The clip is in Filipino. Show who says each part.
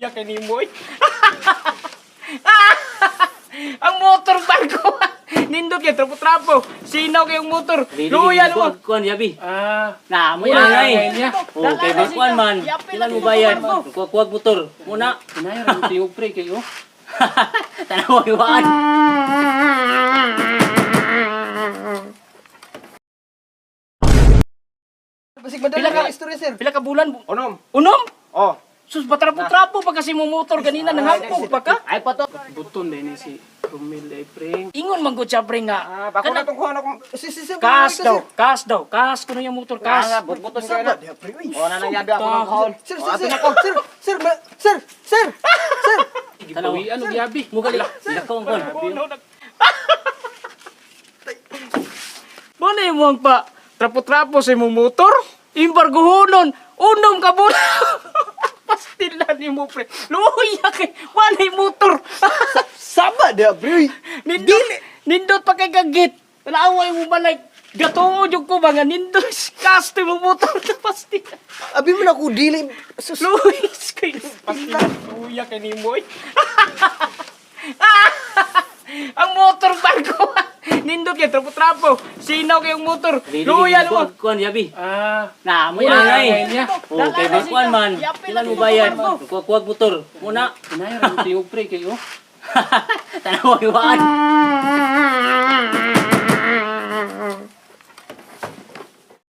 Speaker 1: Luya kay Nimoy. Ang motor barko. Nindot kay trapo-trapo. Sinaw kay yung motor. Luya mo.
Speaker 2: Kuan yabi.
Speaker 1: Nah,
Speaker 2: Mo yan ay.
Speaker 1: niya.
Speaker 2: Oh, kay kuan man. Ilan mo bayad? Kuwag motor. Muna.
Speaker 1: Inay ra tiog pre kayo.
Speaker 2: Tanaw iwan.
Speaker 3: Basig madala ka istorya, sir.
Speaker 1: Pila ka bulan?
Speaker 3: Unom.
Speaker 1: Unom?
Speaker 3: Oh.
Speaker 1: Sus, batrapo-trapo pa kasi mo motor kanina nanghampog pa ka.
Speaker 2: Ay pato.
Speaker 1: Buton din si Romil ay pre. Ingon man gud siya pre nga.
Speaker 3: Bako na tong kuha na kong...
Speaker 1: Kas daw, kas daw. Kas kuno yung motor, kas.
Speaker 2: Buto
Speaker 3: Sir,
Speaker 2: sa.
Speaker 3: pre.
Speaker 2: O na nangyabi ako ng kahon.
Speaker 3: Sir, sir.
Speaker 1: Gipawian og yabi.
Speaker 2: Mugali. Lakaw kon.
Speaker 1: Mo na mo ang pa trapo-trapo sa imong motor. Imbarguhonon. Unom ka muna. Pastilan ni mo pre. Luya kay walay motor.
Speaker 3: Sama dia, pre.
Speaker 1: Nindot pa kay kagit. Laaway mo balay. Gatuo jud ko ba nga nindot kaste mo motor na pastilan.
Speaker 3: Abi man ako dili. Sus.
Speaker 1: Luis kay pastilan. Luya kay Nimoy. Ang motor barko. Nindot kay trapo-trapo. Sinaw kay yung motor. Luya mo.
Speaker 2: Kuan yabi. Mo
Speaker 1: Muna
Speaker 2: yan ay.
Speaker 1: niya.
Speaker 2: Oh, kay kuan man. Ilan mo bayad? Kuwag motor. Muna.
Speaker 1: Inay ra tiog pre kayo.
Speaker 2: Tanaw iwan.